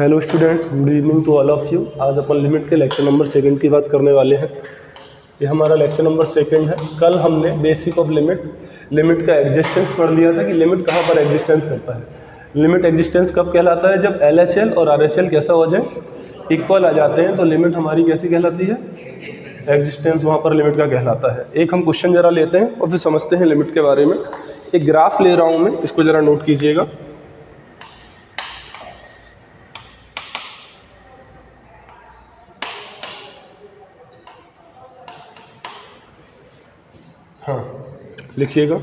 Hello students, good evening to all of you. आज अपन limit के लेक्चर नंबर 2 की बात करने वाले हैं। ये हमारा लेक्चर नंबर 2 है। कल हमने बेसिक ऑफ लिमिट का एग्जिस्टेंस पढ़ लिया था कि लिमिट कहाँ पर एग्जिस्टेंस करता है। लिमिट एग्जिस्टेंस कब कहलाता है? जब LHL और RHL कैसा हो जाए, इक्वल आ जाते हैं, तो लिमिट हमारी कैसी कहलाती है? एग्जिस्टेंस वहाँ पर लिमिट का कहलाता है। एक हम क्वेश्चन जरा लेते हैं और फिर समझते हैं लिमिट के बारे में। एक ग्राफ ले रहा हूँ मैं, इसको जरा नोट कीजिएगा। हाँ, लिखिएगा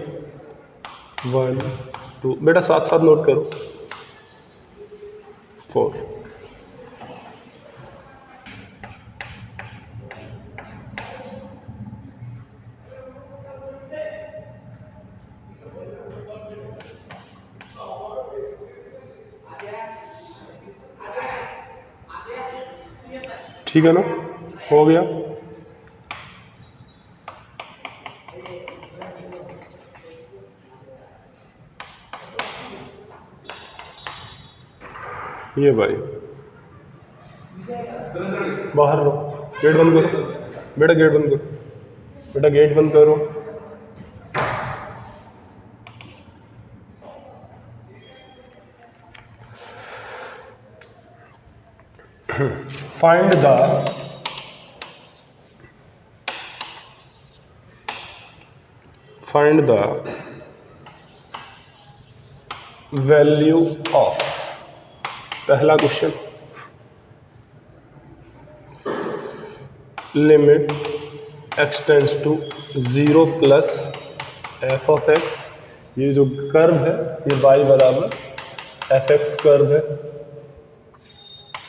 1 2, बेटा साथ साथ नोट करो। 4। ठीक है ना, हो गया। ये भाई बाहर रहो, गेट बंद करो बेटा, गेट बंद करो बेटा, गेट बंद करो। फाइंड द वैल्यू ऑफ, पहला question, limit x tends to 0 plus f of x। ये जो कर्व है ये y बराबर fx कर्व है,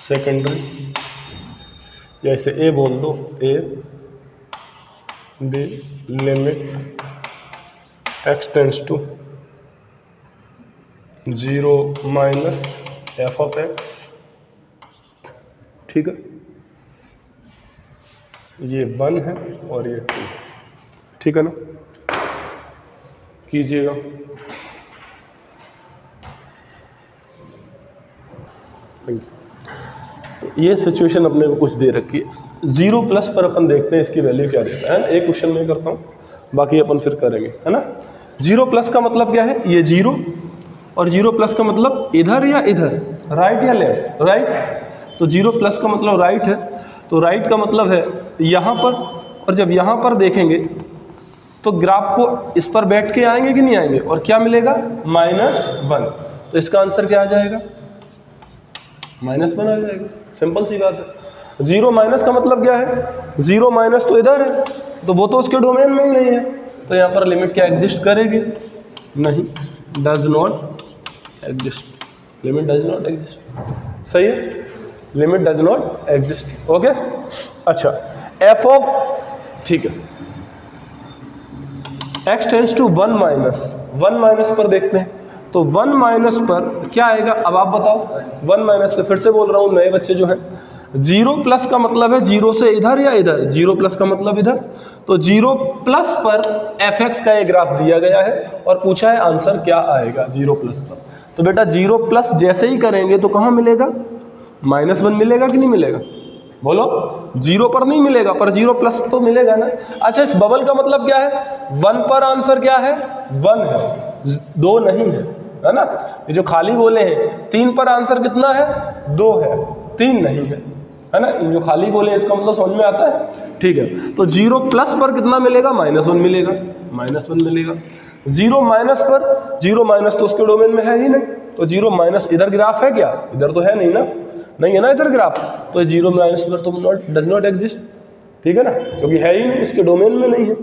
सेकेंडरी, या इसे a बोल दो, a b limit x tends to 0 minus f of x। ठीक है, ये 1 है और ये 2। ठीक है ना, कीजिएगा। तो ये सिचुएशन अपने को कुछ दे रखी है। 0 प्लस पर अपन देखते हैं इसकी वैल्यू क्या देता है। एक क्वेश्चन में करता हूँ, बाकी अपन फिर करेंगे, है ना। 0 प्लस का मतलब क्या है? ये 0, और 0 प्लस का मतलब इधर या इधर, राइट या लेफ्ट? राइट। तो 0 प्लस का मतलब राइट है, तो राइट का मतलब है यहाँ पर। और जब यहाँ पर देखेंगे तो ग्राफ को इस पर बैठ के आएंगे कि नहीं आएंगे, और क्या मिलेगा? -1। तो इसका आंसर क्या आ जाएगा? -1 आ जाएगा। सिंपल सी बात है। 0 माइनस का मतलब क्या है? 0 माइनस तो इधर है, तो वो तो उसके डोमेन में ही नहीं है, तो यहाँ पर लिमिट क्या एग्जिस्ट करेगी? नहीं, does not exist. Limit does not exist. सही है, limit does not exist. Okay, अच्छा, एफ ऑफ, ठीक है, x टेंड्स टू 1 माइनस पर देखते हैं। तो 1 माइनस पर क्या आएगा? अब आप बताओ। 1 माइनस पे फिर से बोल रहा हूँ, नए बच्चे जो हैं, 0 प्लस का मतलब है 0 से इधर या इधर? 0 प्लस का मतलब इधर। तो 0 प्लस पर fx का ये ग्राफ दिया गया है और पूछा है आंसर क्या आएगा 0 प्लस पर। तो बेटा 0 प्लस जैसे ही करेंगे तो कहाँ मिलेगा? -1 मिलेगा कि नहीं मिलेगा? बोलो। 0 पर नहीं मिलेगा, पर 0 प्लस तो मिलेगा ना। अच्छा, इस बबल का मतलब क्या है? 1 पर आंसर क्या है? 1 है, 2 नहीं है ना। ये जो खाली बोले हैं, 3 पर आंसर कितना है? 2 है, 3 नहीं है ना। इन जो खाली बोले हैं इसका मतलब समझ में आता है? ठीक है, तो 0 प्लस पर कितना मिलेगा? -1 मिलेगा, -1 मिलेगा। 0 माइनस पर, 0 माइनस तो उसके डोमेन में है ही नहीं, तो 0 माइनस इधर ग्राफ है क्या? इधर तो है नहीं ना, नहीं है ना इधर ग्राफ, तो 0 माइनस पर तो डज नॉट एग्जिस्ट। ठीक है ना, क्योंकि है ही नहीं, इसके डोमेन में नहीं है।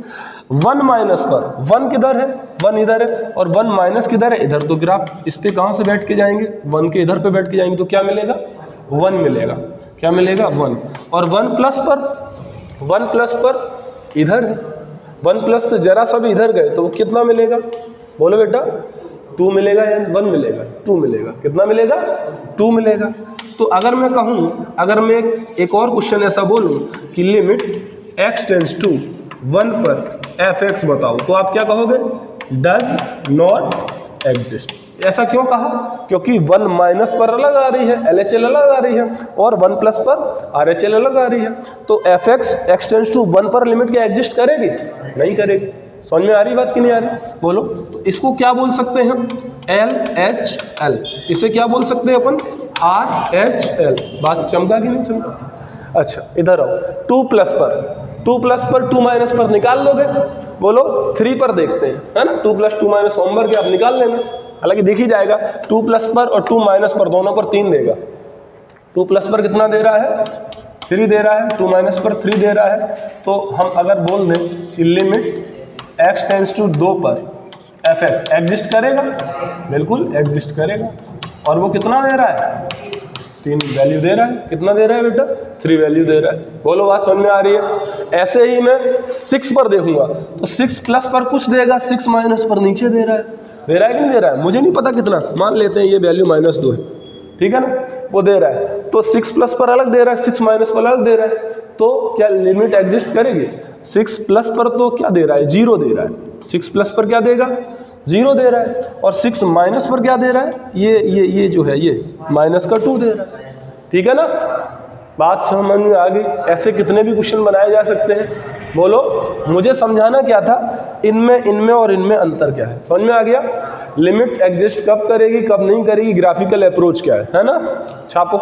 1 माइनस पर, 1 किधर है? 1 इधर है, और 1 माइनस किधर है? इधर। तो ग्राफ इस पे कहाँ से बैठ के जाएंगे? 1 के इधर पे बैठ के जाएंगे, तो क्या मिलेगा? 1 मिलेगा। क्या मिलेगा? 1। और 1 प्लस पर इधर है, 1 प्लस से जरा सा भी इधर गए तो वो कितना मिलेगा? बोलो बेटा। 2 मिलेगा या 1 मिलेगा? 2 मिलेगा। कितना मिलेगा? 2 मिलेगा। तो अगर मैं कहूँ, अगर मैं एक और क्वेश्चन ऐसा बोलूँ कि लिमिट x टेंड्स टू 1 पर fx बताओ, तो आप क्या कहोगे? Does not exist. ऐसा क्यों कहा? क्योंकि 1 माइनस पर अलग आ रही है, LHL अलग आ रही है, और 1 प्लस पर RHL अलग आ रही है। तो fx एक्सटेंड्स टू 1 पर लिमिट क्या एग्जिस्ट करेगी? नहीं करेगी। समझ में आ रही बात कि नहीं आ रही? बोलो। तो इसको क्या बोल सकते हैं हम? LHL। इसे क्या बोल सकते हैं अपन? RHL। बात चमका कि नहीं चमका? अच्छा इधर आओ। 2 प्लस पर 2 माइनस पर निकाल लोगे? बोलो। 3 पर देखते हैं, है ना? 2 प्लस 2 माइनस होमवर्क आप निकाल लेना, हालांकि दिख ही जाएगा। 2 प्लस पर और 2 माइनस पर दोनों पर 3 देगा। 2 प्लस पर कितना दे रहा है? 3 दे रहा है। 2 माइनस पर 3 दे रहा है। तो हम अगर बोल दें कि लिमिट x टेंड्स टू 2 पर fx एग्जिस्ट करेगा? बिल्कुल एग्जिस्ट करेगा। और वो कितना दे रहा है? 3 वैल्यू दे रहा है। कितना दे रहा है बेटा? 3 वैल्यू दे रहा है। बोलो बात समझ में आ रही है? ऐसे ही मैं 6 पर देखूंगा तो 6 प्लस पर कुछ देगा, 6 माइनस पर नीचे दे रहा है। दे रहा है कि नहीं दे रहा है? मुझे नहीं पता कितना, मान लेते हैं ये वैल्यू -2 है, ठीक है ना? वो दे रहा है तो 6 प्लस पर अलग दे रहा है, 6 माइनस पर अलग दे रहा है। तो क्या लिमिट एग्जिस्ट करेगी? 6 प्लस पर तो क्या दे रहा है? 0 दे रहा है। 6 प्लस पर क्या देगा? 0 दे रहा है। और 6 माइनस पर क्या दे रहा है? ये जो है ये -2 दे रहा है, ठीक है ना? बात समझ में आ गई? ऐसे कितने भी क्वेश्चन बनाए जा सकते हैं। बोलो। मुझे समझाना क्या था? इनमें और इनमें अंतर क्या है? समझ में आ गया? लिमिट एग्जिस्ट कब करेगी, कब नहीं करेगी, ग्राफिकल अप्रोच क्या है ना? छापो।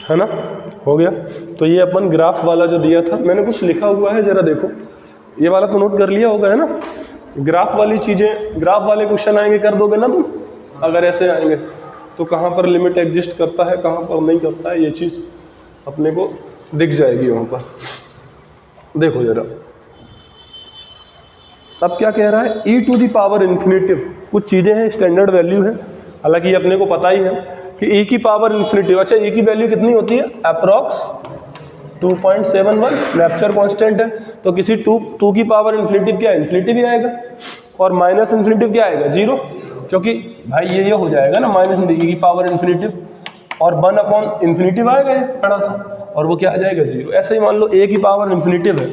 है ना? हो गया। तो ये अपन ग्राफ वाला जो दिया था, मैंने कुछ लिखा हुआ है, जरा देखो। ये वाला तो नोट कर लिया होगा, है ना? ग्राफ वाली चीजें, ग्राफ वाले क्वेश्चन आएंगे, कर दोगे ना तुम? अगर ऐसे आएंगे तो कहाँ पर लिमिट एग्जिस्ट करता है, कहाँ पर नहीं करता है, ये चीज अपने को दिख जाएगी वहां पर। देखो जरा, अब क्या कह रहा है? e to the power infinitive. कुछ चीजें हैं, स्टैंडर्ड वैल्यू है, हालांकि ये अपने को पता ही है कि e की पावर इन्फिनिटिव। अच्छा, e की वैल्यू कितनी होती है? अप्रॉक्स 2.71 नेचर कांस्टेंट है। तो किसी 2 की पावर इन्फिनिटिव क्या है? इन्फिनिटिव ही आएगा। और माइनस इन्फिनिटिव क्या आएगा? 0। क्योंकि भाई ये हो जाएगा ना, माइनस e की पावर इन्फिनिटिव और 1 अपॉन इन्फिनिटिव आएगा ये बड़ा सा, और वो क्या आ जाएगा? 0। ऐसे ही मान लो a की पावर इन्फिनिटिव है,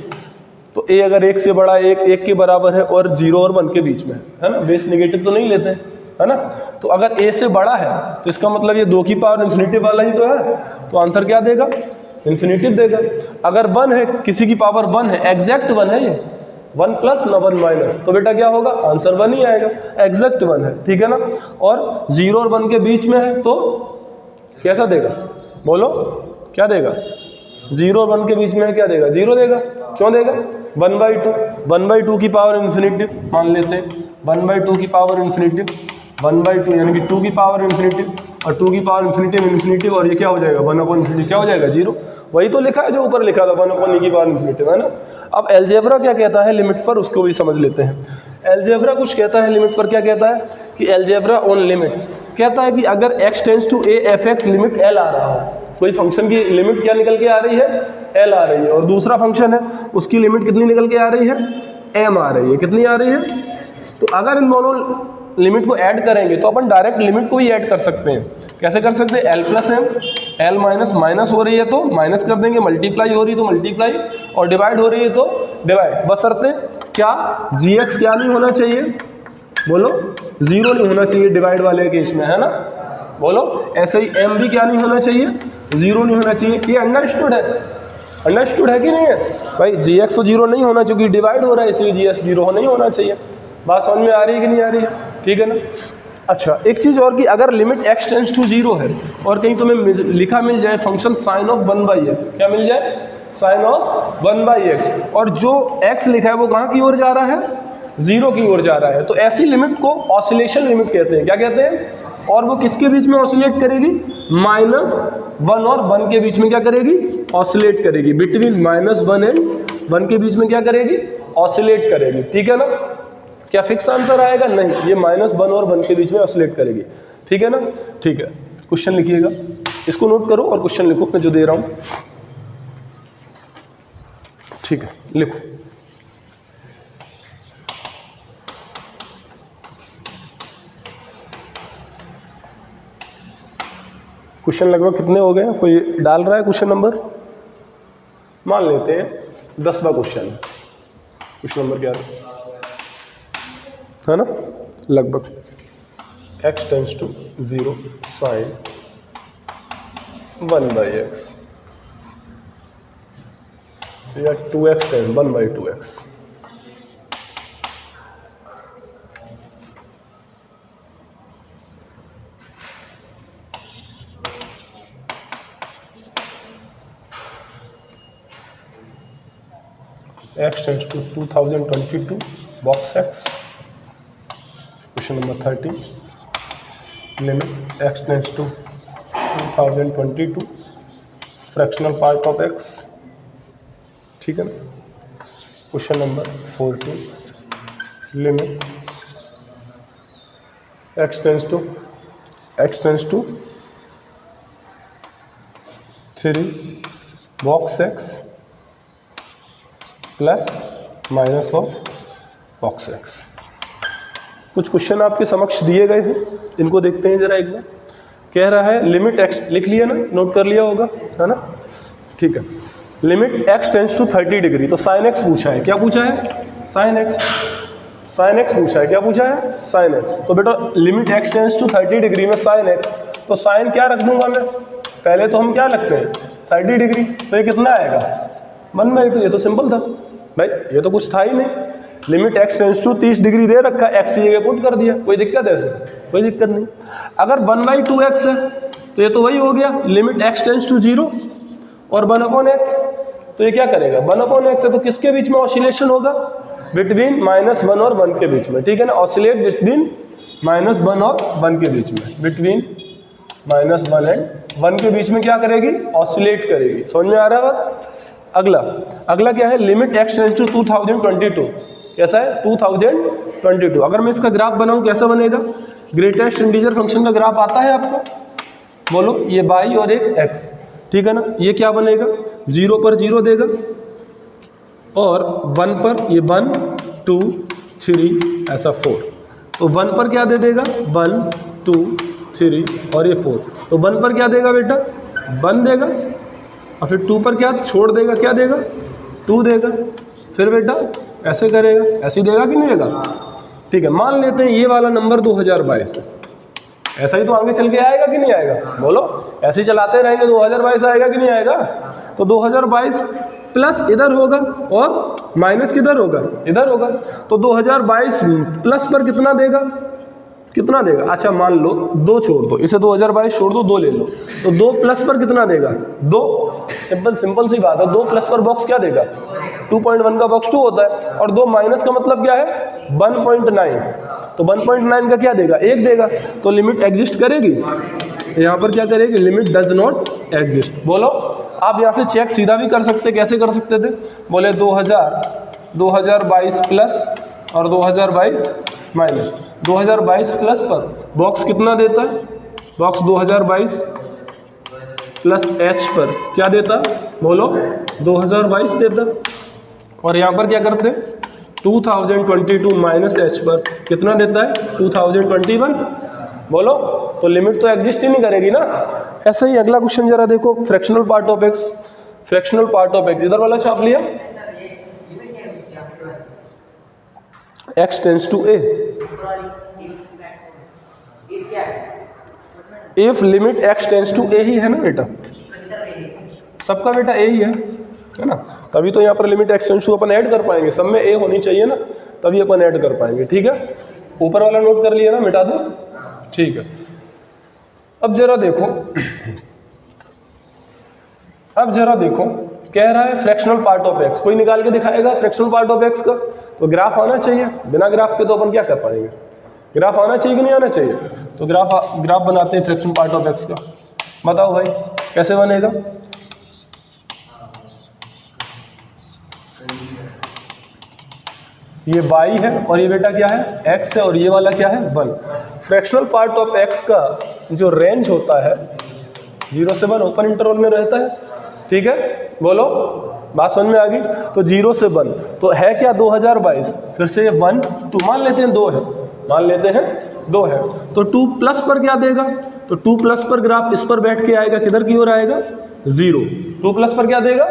तो a अगर 1 से बड़ा, 1 के बराबर है, और 0 और 1 के बीच में है ना? बेस नेगेटिव तो नहीं लेते, है ना? तो अगर a से बड़ा है तो इसका मतलब ये 2 की पावर इन्फिनिटिव वाला ही तो है। तो आंसर क्या देगा? इन्फिनिटिव देगा। अगर 1 है, किसी की पावर 1 है, एग्जैक्ट 1 है ये, 1 प्लस ना 1 माइनस, तो बेटा क्या होगा? आंसर 1 ही आएगा। एग्जैक्ट 1 है, ठीक है ना? और 0 और 1 के बीच में है तो कैसा देगा? बोलो क्या देगा? 0 और 1 के बीच में है, क्या देगा? 0 देगा। क्यों देगा? 1/2। 1/2 की पावर इन्फिनिटिव मान लेते हैं, 1/2 की पावर इन्फिनिटिव, 1/2 यानी कि 2 की पावर इन्फिनिटिव, और 2 की पावर इन्फिनिटिव, और ये क्या हो जाएगा? 1 अपॉन इन्फिनिटी क्या हो जाएगा? 0। वही तो लिखा है जो ऊपर लिखा था, 1 अपॉन e की पावर इन्फिनिटिव, है ना? अब एलजेब्रा क्या कहता है लिमिट पर, उसको भी समझ लेते हैं। एलजेब्रा कुछ कहता है लिमिट पर, क्या कहता है कि एलजेब्रा ऑन लिमिट कहता है कि अगर x tends to a f(x) limit l आ रहा हो, कोई फंक्शन की लिमिट क्या निकल के आ रही है? l आ रही है, और दूसरा फंक्शन है उसकी लिमिट कितनी निकल के आ रही है? m आ रही है। कितनी आ रही है? तो अगर इन दोनों लिमिट को ऐड करेंगे तो अपन डायरेक्ट लिमिट को ही ऐड कर सकते हैं। कैसे कर सकते हैं? l plus m, l minus minus हो रही है तो माइनस कर देंगे, मल्टीप्लाई हो रही है तो मल्टीप्लाई, और डिवाइड हो रही है तो डिवाइड। बशर्ते क्या? gx क्या नहीं होना चाहिए? बोलो 0 नहीं होना चाहिए डिवाइड वाले केस में, है ना? बोलो। ऐसे ही m भी क्या नहीं होना चाहिए? 0 नहीं होना चाहिए। ये अंडरस्टूड है? अंडरस्टूड है कि नहीं है भाई? gx तो 0 नहीं होना, क्योंकि डिवाइड हो रहा है, इसलिए gx 0 नहीं होना चाहिए। बात समझ में आ रही है कि नहीं आ रही है? ठीक है ना? अच्छा, एक चीज और कि अगर लिमिट x टेंड्स टू 0 है और कहीं तुम्हें लिखा मिल जाए फंक्शन sin ऑफ 1/x, क्या मिल जाए? sin ऑफ 1/x, और जो x लिखा है वो कहाँ की ओर जा रहा है? 0 की ओर जा रहा है। तो ऐसी लिमिट को ऑसिलेशन लिमिट कहते हैं। क्या कहते हैं? और वो किसके बीच में ऑसिलेट करेगी? -1 और 1 के बीच में क्या करेगी? ऑसिलेट करेगी। बिटवीन -1 एंड 1 के बीच में क्या करेगी? ऑसिलेट करेगी। ठीक है ना? क्या फिक्स आंसर आएगा? नहीं, ये -1 और 1 के बीच में ऑसिलेट करेगी। ठीक है ना? ठीक है, क्वेश्चन लिखिएगा, इसको नोट करो और क्वेश्चन लिखो मैं जो दे रहा हूं। ठीक है, लिखो। क्वेश्चन लगभग कितने हो गए? कोई डाल रहा है क्वेश्चन नंबर? मान लेते हैं 10वां क्वेश्चन। क्वेश्चन नंबर क्या है ना, लगभग x tends to 0 sign 1/x या 2x tan 1/2x। x tends to 2022 box x। Question number 30, limit x tends to 2022 fractional part of x। ठीक है ना। Question number 14, limit x tends to 3 box x plus minus of box x। कुछ question आपके समक्ष दिए गए हैं, इनको देखते हैं जरा एक बार। कह रहा है लिमिट x, लिख लिया ना, नोट कर लिया होगा, है ना। ठीक है, limit x tends to 30 degree, तो साइन x पूछा है। क्या पूछा है? Sine x। साइन x पूछा है। क्या पूछा है? Sine x। तो बेटा limit x tends to 30 degree में साइन x, तो साइन क्या रख दूंगा मैं? पहले तो हम क्या लगते हैं 30 डिग्री, तो ये कितना आएगा 1/2। ये तो सिंपल था भाई, ये तो कुछ था ही नहीं। Limit x tends to 30 degree दे रखा, x की जगह पुट कर दिया, कोई दिक्कत है इसमें? कोई दिक्कत नहीं। अगर 1/2x है तो ये तो वही हो गया, लिमिट x टेंड्स टू 0 और 1/x, तो ये क्या करेगा 1/x है, तो किसके बीच में ऑसिलेशन होगा? बिटवीन -1 और 1 के बीच में। ठीक है ना, ऑसिलेट बिटवीन -1 और 1 के बीच में, बिटवीन -1 एंड 1 के बीच में क्या करेगी? ऑसिलेट करेगी। समझ में आ रहा है बात? अगला क्या है? Limit x tends to 2022। कैसा है? 2022। अगर मैं इसका ग्राफ बनाऊं कैसा बनेगा? ग्रेटेस्ट इंटीजर फंक्शन का ग्राफ आता है आपको? बोलो, ये y और एक x। ठीक है ना, ये क्या बनेगा? 0 पर 0 देगा और 1 पर ये 1 2 3 ऐसा 4। तो 1 पर क्या दे देगा? 1 2 3 और ये 4। तो 1 पर क्या देगा बेटा? 1 देगा, और फिर 2 पर क्या छोड़ देगा? क्या देगा? 2 देगा। फिर बेटा ऐसे करेगा, ऐसे देगा कि नहीं देगा? ठीक है, मान लेते हैं ये वाला नंबर 2022 है। ऐसा ही तो आगे चल के आएगा कि नहीं आएगा? बोलो, ऐसे ही चलाते रहेंगे 2022 आएगा कि नहीं आएगा? तो 2022 प्लस इधर होगा और माइनस किधर होगा? इधर होगा। तो 2022 प्लस पर कितना देगा? कितना देगा? अच्छा मान लो 2 छोड़ दो, इसे 2022 छोड़ दो, 2 ले लो, तो 2 प्लस पर कितना देगा? 2। सिंपल सी बात है, 2 प्लस पर बॉक्स क्या देगा? 2.1 का बॉक्स 2 होता है, और 2 माइनस का मतलब क्या है? 1.9। तो 1.9 का क्या देगा? 1 देगा। तो लिमिट एग्जिस्ट करेगी? यहाँ पर क्या करेगी? Limit does not exist. बोलो, आप यहाँ से चेक सीधा भी कर सकते, कैसे कर सकते थे? बोले 2022 प्लस और 2022 माइनस। 2022 प्लस पर बॉक्स कितना देता है? बॉक्स 2022 प्लस h पर क्या देता? बोलो, 2022 देता। और यहाँ पर क्या करते? 2022 माइनस h पर कितना देता है? 2021। बोलो, तो लिमिट तो एग्जिस्ट ही नहीं करेगी ना। ऐसा ही अगला क्वेश्चन जरा देखो, fractional part of x। Fractional part of x इधर वाला छाप लिया, x tends to a। If limit x tends to a ही है ना बेटा, सबका बेटा a ही है ना, तभी तो यहाँ पर लिमिट x टेंड्स टू अपन ऐड कर पाएंगे। सब में a होनी चाहिए ना, तभी अपन ऐड कर पाएंगे। ठीक है, ऊपर वाला नोट कर लिया ना, मिटा दो। ठीक है, अब जरा देखो, कह रहा है फ्रैक्शनल पार्ट ऑफ x। कोई निकाल के दिखाएगा फ्रैक्शनल पार्ट ऑफ x का? तो ग्राफ आना चाहिए, बिना ग्राफ के तो अपन क्या कर पाएंगे? ग्राफ आना चाहिए कि नहीं आना चाहिए? तो ग्राफ बनाते हैं फ्रैक्शनल पार्ट ऑफ x का। बताओ भाई कैसे बनेगा? ये y है और ये बेटा क्या है? x है, और ये वाला क्या है? 1। फ्रैक्शनल पार्ट ऑफ x का जो रेंज होता है 0 से 1 ओपन इंटरवल में रहता है। ठीक है, बोलो, बात समझ में आ गई? तो 0 से 1 तो है क्या? 2022। फिर से 1 2 मान लेते हैं 2 है, मान लेते हैं 2 है। तो 2 प्लस पर क्या देगा, तो 2 प्लस पर ग्राफ इस पर बैठ के आएगा, किधर की ओर आएगा 0। 2 प्लस पर क्या देगा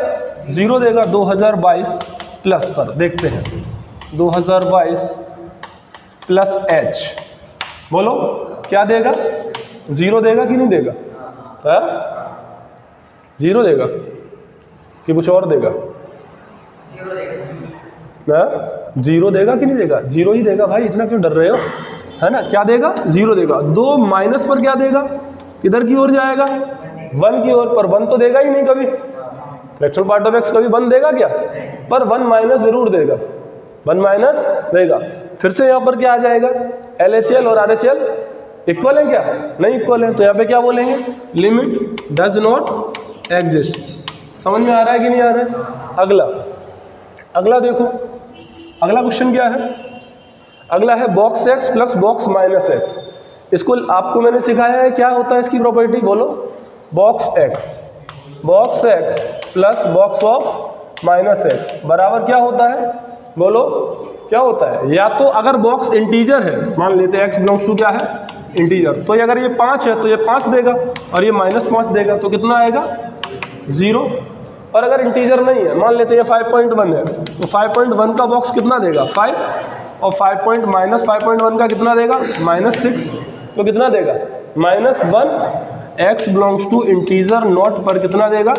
0 देगा। 2022 प्लस पर देखते हैं 2022 प्लस H, बोलो क्या देगा 0 देगा कि नहीं देगा, है 0 देगा कि कुछ और देगा, 0 देगा कि नहीं देगा, 0 ही देगा भाई, इतना क्यों डर रहे हो, है ना, क्या देगा 0 देगा। 2 माइनस पर क्या देगा, किधर की ओर जाएगा 1 की ओर, पर 1 तो देगा ही नहीं कभी, फ्रैक्शनल पार्ट ऑफ x कभी 1 देगा क्या, पर 1 माइनस जरूर देगा, 1 माइनस देगा। फिर से यहाँ पर क्या आ जाएगा, LHL और RHL इक्वल है क्या, नहीं इक्वल है, तो यहाँ पे क्या बोलेंगे, लिमिट डज नॉट एग्जिस्ट। समझ में आ रहा है कि नहीं आ रहा है। अगला देखो, अगला क्वेश्चन क्या है, अगला है box x plus box minus x। इसको आपको मैंने सिखाया है, क्या होता है इसकी प्रॉपर्टी, बोलो box x plus box of minus x बराबर क्या होता है, बोलो क्या होता है। या तो अगर बॉक्स इंटीजर है, मान लेते हैं x बिलोंग्स टू क्या है इंटीजर, तो अगर ये 5 है तो ये 5 देगा और ये -5 देगा, तो कितना आएगा 0। और अगर इंटीजर नहीं है, मान लेते हैं 5.1 है, तो 5.1 का बॉक्स कितना देगा 5, और 5.1 का कितना देगा -6, तो कितना देगा -1। x belongs to integer not पर कितना देगा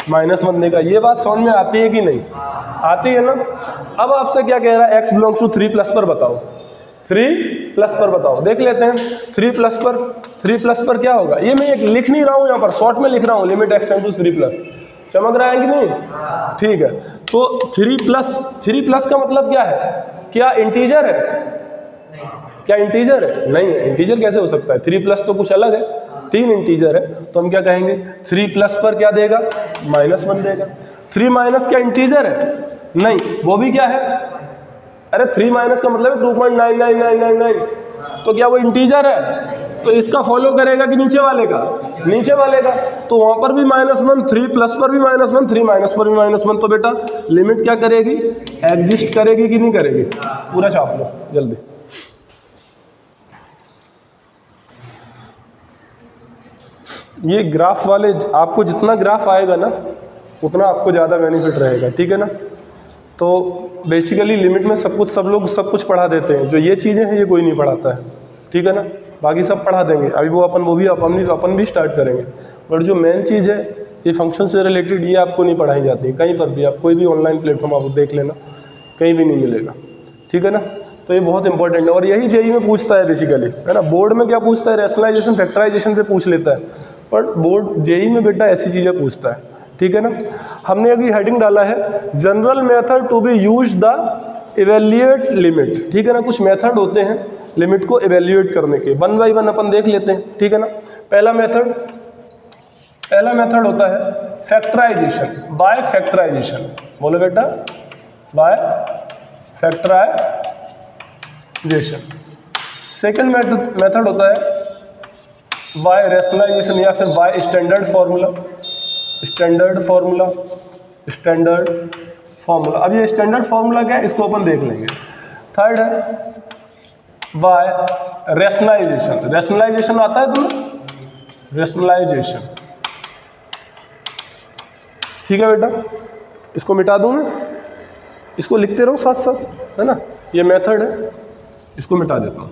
-1 देगा। ये बात समझ में आती है कि नहीं आती है ना। अब आपसे क्या कह रहा है, x बिलोंग्स टू 3 प्लस पर बताओ, 3 प्लस पर बताओ, देख लेते हैं 3 प्लस पर क्या होगा। ये मैं एक लिख नहीं रहा हूँ, यहाँ पर शॉर्ट में लिख रहा हूँ, limit x tend to 3 plus, चमक रहा है कि नहीं, ठीक है। तो 3 प्लस का मतलब क्या है, क्या इंटीजर है, क्या इंटीजर है, नहीं है, इंटीजर कैसे हो सकता है, 3 प्लस तो कुछ अलग है, 3 इंटीजर है, तो हम क्या कहेंगे 3 प्लस पर क्या देगा -1 देगा। 3 माइनस क्या इंटीजर है, नहीं, वो भी क्या है, अरे 3 माइनस का मतलब है 2.99999, तो क्या वो इंटीजर है, तो इसका फॉलो करेगा कि नीचे वाले का, नीचे वाले का, तो वहां पर भी -1, 3 प्लस पर भी -1, 3 माइनस पर भी -1, तो बेटा लिमिट क्या करेगी एग्जिस्ट करेगी कि नहीं करेगी, पूरा छाप लो जल्दी। ये ग्राफ वाले, आपको जितना ग्राफ आएगा ना उतना आपको ज़्यादा बेनिफिट रहेगा, ठीक है ना। तो बेसिकली लिमिट में सब लोग सब कुछ पढ़ा देते हैं, जो ये चीज़ें हैं ये कोई नहीं पढ़ाता है, ठीक है ना, बाकी सब पढ़ा देंगे। अभी वो अपन भी स्टार्ट करेंगे, बट जो मेन चीज़ है ये फंक्शन से रिलेटेड, ये आपको नहीं पढ़ाई जाती कहीं पर भी। आप कोई भी ऑनलाइन प्लेटफॉर्म आप देख लेना, कहीं भी नहीं मिलेगा, ठीक है ना। तो ये बहुत इंपॉर्टेंट है, और यही जेईई में पूछता है बेसिकली, है ना। बोर्ड में क्या पूछता है, रैशनलाइजेशन फैक्टराइजेशन से पूछ लेता है, पर बोर्ड जेईई में बेटा ऐसी चीज़ें पूछता है, ठीक है ना। हमने अभी हेडिंग डाला है general method to be use the evaluate limit, ठीक है ना। कुछ मेथड होते हैं लिमिट को इवेल्युएट करने के, 1 बाय 1 अपन देख लेते हैं, ठीक है ना। पहला मेथड होता है फैक्टराइजेशन, बाय फैक्टराइजेशन, बोलो बेटा बाय फैक्टराइजेशन। सेकेंड मेथड होता है बाय रैशनलाइजेशन या फिर बाय स्टैंडर्ड फॉर्मूला। अब ये स्टैंडर्ड फॉर्मूला क्या है, इसको अपन देख लेंगे। थर्ड है बाय रैशनलाइजेशन आता है तुम्हें, रैशनलाइजेशन, ठीक है बेटा। इसको मिटा दूं मैं, इसको लिखते रहो साथ साथ, है ना। ये मेथड है, इसको मिटा देता हूं।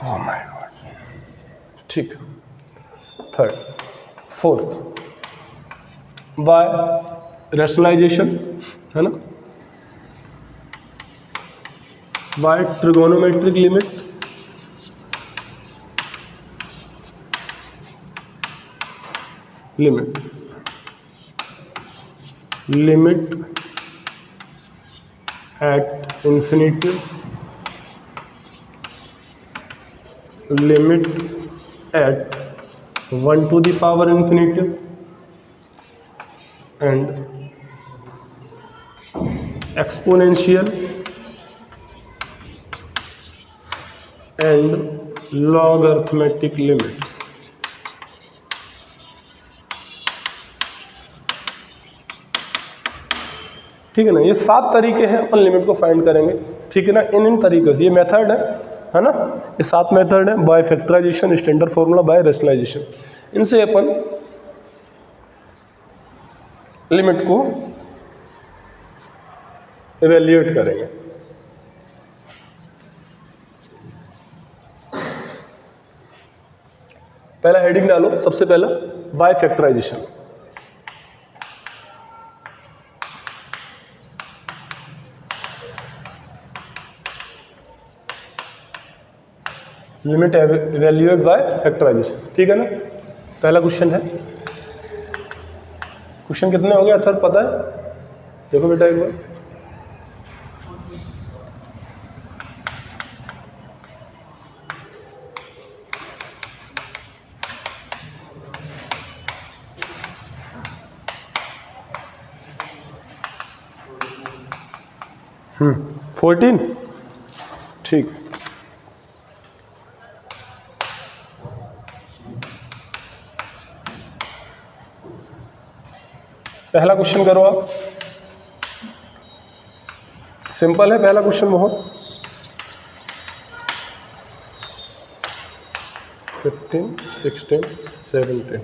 Oh my God, ठीक। थर्ड, फोर्थ बाय रैशनलाइजेशन, है ना, by trigonometric limit, limit at infinity, limit at 1 to the power infinity and exponential and logarithmic limit। ठीक है ना। ये 7 तरीके हैं अपन लिमिट को फाइंड करेंगे, ठीक है ना। इन तरीकों से ये मेथड है ना, ये 7 मेथड है, by factorisation, standard formula, by rationalisation. इनसे अपन लिमिट को इवेल्युएट करेंगे। पहला हेडिंग डालो, सबसे पहला by factorisation. Limit evaluate by factorisation, ठीक है ना। पहला क्वेश्चन है, क्वेश्चन कितने हो गए अर्थात पता है? देखो बेटा एक बार, हम्म, 14, ठीक। पहला क्वेश्चन करो आप, सिंपल है पहला क्वेश्चन बहुत। 15, 16, 17,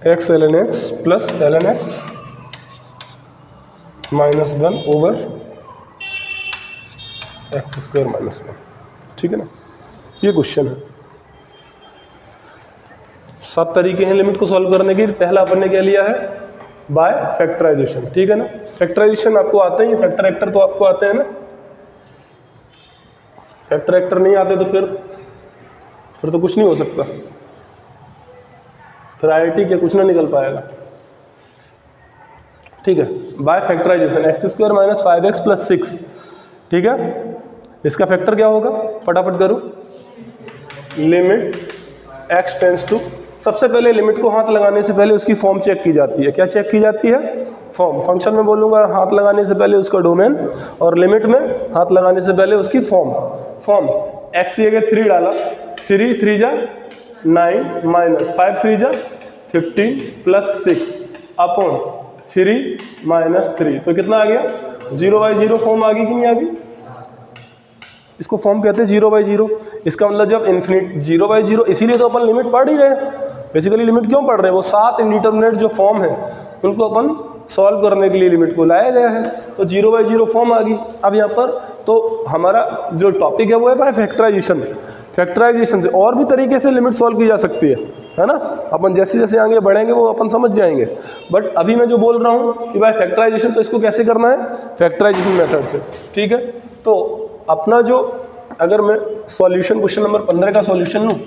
x ln x plus ln x minus 1 over x square minus 1, ठीक है ना। ये क्वेश्चन है। 7 तरीके हैं लिमिट को सॉल्व करने के। पहला अपन ने क्या लिया है? बाय फैक्टराइजेशन, ठीक है ना। फैक्टराइजेशन आपको आते ही, फैक्टर एक्टर तो आपको आते हैं ना। फैक्टर एक्टर नहीं आते तो फिर तो कुछ नहीं हो सकता, फिर IIT क्या कुछ ना निकल पाएगा, ठीक है। By factorisation x square minus 5x plus 6, ठीक है। इसका फैक्टर क्या होगा? फटाफट करो। लिमिट x टेंड्स टू, सबसे पहले लिमिट को हाथ लगाने से पहले उसकी फॉर्म चेक की जाती है। क्या चेक की जाती है? फॉर्म। फंक्शन में बोलूंगा हाथ लगाने से पहले उसका डोमेन, और लिमिट में हाथ लगाने से पहले उसकी फॉर्म। x ये 3 डाला, 3 जा 9 माइनस 5 3 जा 15 प्लस 6 अपॉन 3 माइनस 3, तो कितना आ गया? 0/0 फॉर्म आ गई कि नहीं आ गई? इसको फॉर्म कहते हैं 0/0। इसका मतलब जब इन्फिनिट 0/0, इसीलिए तो अपन लिमिट पढ़ ही रहे हैं। बेसिकली लिमिट क्यों पढ़ रहे हैं? वो 7 इंडिटरमिनेट जो फॉर्म है उनको अपन सॉल्व करने के लिए लिमिट को लाया गया है। तो 0/0 फॉर्म आ गई। अब यहाँ पर तो हमारा जो टॉपिक है वो है बाय फैक्टराइजेशन। फैक्टराइजेशन से और भी तरीके से लिमिट सॉल्व की जा सकती है ना। अपन जैसे जैसे आगे बढ़ेंगे वो अपन समझ जाएंगे। बट अभी मैं जो बोल रहा हूँ कि बाय फैक्टराइजेशन, तो इसको कैसे करना है? फैक्टराइजेशन मेथड से, ठीक है। तो अपना जो, अगर मैं सॉल्यूशन क्वेश्चन नंबर 15 का सॉल्यूशन लूँ,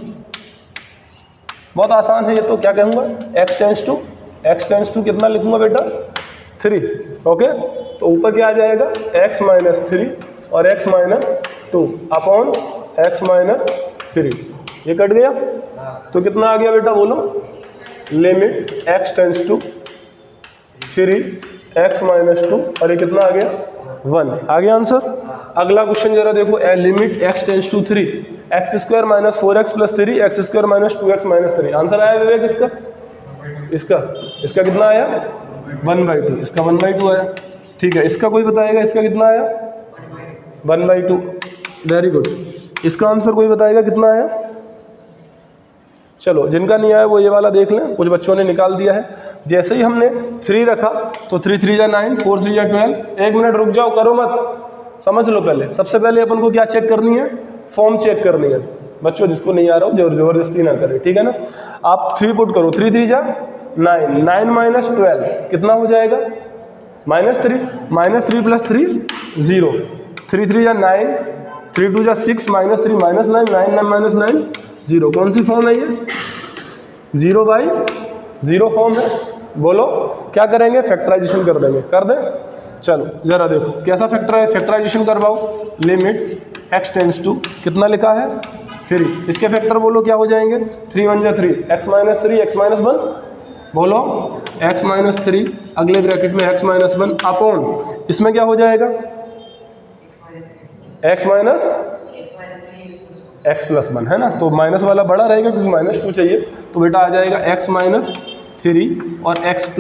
बहुत आसान है ये। तो क्या कहूँगा? x टेंड्स टू कितना लिखूंगा बेटा? 3, ओके। तो ऊपर क्या आ जाएगा? x माइनस 3 और x minus 2 upon x minus 3, ये कट गया। तो कितना आ गया बेटा बोलो? Limit x tends to 3 x minus 2 और ये कितना आ गया? 1 आ गया आंसर। अगला क्वेश्चन जरा देखो, limit x tends to 3 x square minus 4x plus 3 x square minus 2x minus 3। Answer आया विवेक इसका कितना आया? 1/2। इसका 1/2 आया, ठीक है। इसका कोई बताएगा इसका कितना आया? 1/2, वेरी गुड। इसका आंसर कोई बताएगा कितना आया? चलो जिनका नहीं आया वो ये वाला देख लें, कुछ बच्चों ने निकाल दिया है। जैसे ही हमने 3 रखा तो 3 3 जा 9, 4 3 जा 12। 1 मिनट रुक जाओ, करो मत, समझ लो पहले। सबसे पहले अपन को क्या चेक करनी है? फॉर्म चेक करनी है। बच्चों जिसको नहीं आ रहा हो जबरदस्ती ना करें, ठीक है ना। आप 3 पुट करो, 3 3 जा 9, 9 माइनस 12 कितना हो जाएगा? -3, -3 + 3 0, 3 3 जा 9, 3 2 जा 6, -3 -9, 9 9 0। कौन सी फॉर्म है ये? 0/0 फॉर्म है। बोलो क्या करेंगे? फैक्टराइजेशन कर देंगे, कर दें? चलो जरा देखो कैसा फैक्टराइजेशन करवाओ। लिमिट x टेंड्स टू कितना लिखा है? 3। इसके फैक्टर बोलो क्या हो जाएंगे? 3 1 जा 3, x - 3 x - 1 बोलो, x - 3 अगले ब्रैकेट में x - 1 अपॉन इसमें क्या हो जाएगा? x + 1 है ना। तो माइनस वाला बड़ा रहेगा क्योंकि -2 चाहिए, तो बेटा आ जाएगा x - 3 और x +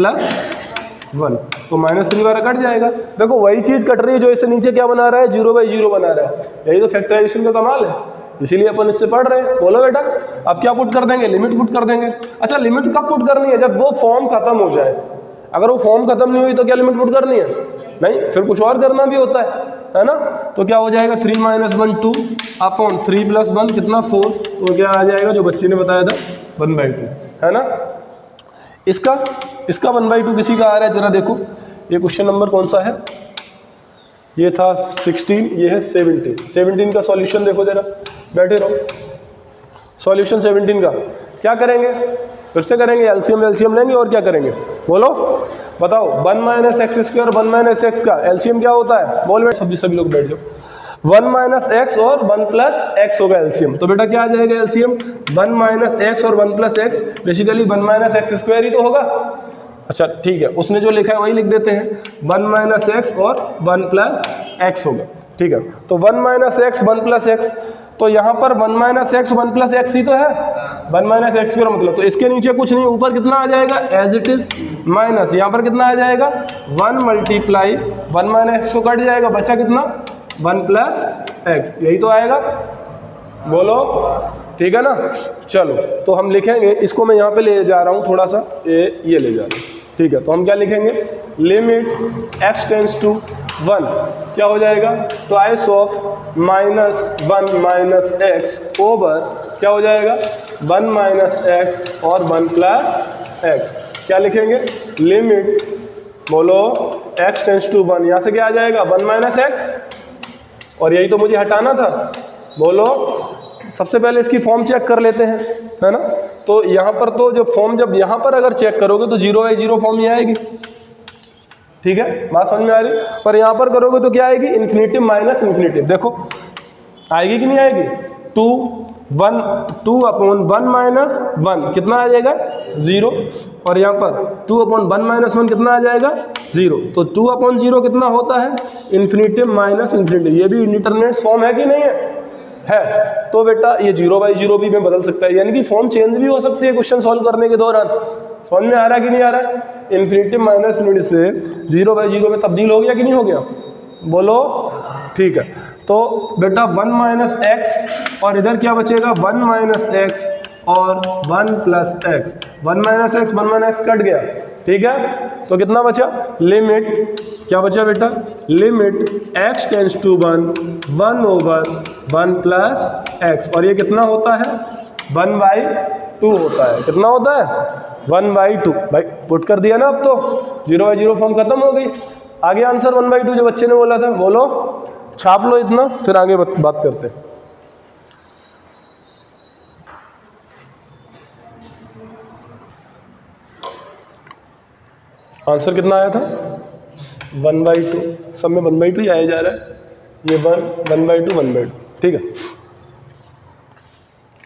1, तो -3 वाला कट जाएगा। देखो वही चीज कट रही है जो इसे नीचे क्या बना रहा है? 0/0 बना रहा है। यही तो फैक्टराइजेशन का कमाल है, इसीलिए अपन इससे पढ़ रहे हैं। बोलो बेटा अब क्या पुट कर देंगे? लिमिट पुट कर देंगे। अच्छा लिमिट कब पुट करनी है? जब वो फॉर्म खत्म हो जाए। अगर वो फॉर्म खत्म नहीं हुई तो क्या लिमिट पुट करनी है? नहीं, फिर कुछ और करना भी होता है ना। तो क्या हो जाएगा? 3 - 1 2 अपॉन 3 + 1 कितना 4, तो क्या आ जाएगा जो बच्चे ने बताया था 1/2, है ना। इसका 1/2 किसी का आ रहा है, जरा देखो ये क्वेश्चन नंबर कौन सा है? ये था 16, ये है 17। 17 का सॉल्यूशन देखो जरा, बैठे रहो। सॉल्यूशन 17 का क्या करेंगे? फिर से करेंगे, एलसीएम लेंगे और क्या करेंगे? बोलो बताओ। 1 - x² 1 - x का एलसीएम क्या होता है? बोल बेटा, सभी लोग बैठ जाओ। 1 - x और 1 + x होगा एलसीएम। तो बेटा क्या आ जाएगा एलसीएम? 1 - x और 1 + x, बेसिकली 1 - x² ही तो होगा। अच्छा ठीक है, उसने जो लिखा है वही लिख देते हैं। 1 - x और 1 + x होगा, ठीक है। तो 1 - x 1 + x, तो यहाँ पर 1 - x 1 + x ही तो है। 1 - x का मतलब, तो इसके नीचे कुछ नहीं, ऊपर कितना आ जाएगा? एज इट इज माइनस, यहाँ पर कितना आ जाएगा? 1 × 1 - x को कट जाएगा, बचा कितना? 1 + x, यही तो आएगा। बोलो ठीक है ना। चलो तो हम लिखेंगे इसको, मैं यहाँ पे ले जा रहा हूँ थोड़ा सा, ये ले जा रहा हूँ, ठीक है। तो हम क्या लिखेंगे? लिमिट x टेंड्स टू 1 क्या हो जाएगा? ट्वाइस ऑफ -1 - x ओवर क्या हो जाएगा? 1 - x और 1 + x। क्या लिखेंगे? लिमिट बोलो x टेंड्स टू 1, यहाँ से क्या आ जाएगा? 1 - x, और यही तो मुझे हटाना था। बोलो सबसे पहले इसकी फॉर्म चेक कर लेते हैं, है ना। तो यहाँ पर तो जो फॉर्म, जब यहाँ पर अगर चेक करोगे तो 0/0 फॉर्म ही आएगी, ठीक है, बात समझ में आ रही। पर यहाँ पर करोगे तो क्या आएगी? इन्फिनेटिव माइनस इन्फिनेटिव, देखो आएगी कि नहीं आएगी? 2 अपॉन 1 - 1 कितना आ जाएगा? 0, और यहाँ पर 2 अपॉन 1 - 1 कितना आ जाएगा? 0। तो 2 अपॉन 0 कितना होता है? Infinitive minus infinitive. ये भी इंडिटरमिनेट फॉर्म है कि नहीं है? तो बेटा ये 0/0 भी में बदल सकता है, यानी कि फॉर्म चेंज भी हो सकती है क्वेश्चन सॉल्व करने के दौरान। समझ में आ रहा है कि नहीं आ रहा है? इन्फिनेटिव माइनस इन्फिनेटिव से 0/0 में तब्दील हो गया कि नहीं हो गया? बोलो ठीक है। तो बेटा 1 - x और इधर क्या बचेगा? 1 - x और 1 + x। 1 - x 1 - x कट गया, ठीक है। तो कितना बचा? लिमिट क्या बचा बेटा? Limit x tends to 1 over 1 + x, और ये कितना होता है? 1/2 होता है। कितना होता है? 1/2। भाई पुट कर दिया ना, अब तो 0/0 फॉर्म खत्म हो गई। आगे आंसर 1/2 जो बच्चे ने बोला था, बोलो छाप लो इतना, फिर आगे बात करते हैं। आंसर कितना आया था? 1/2, सब में 1/2 ही आया जा रहा है। ये 1/2 1/2, ठीक है।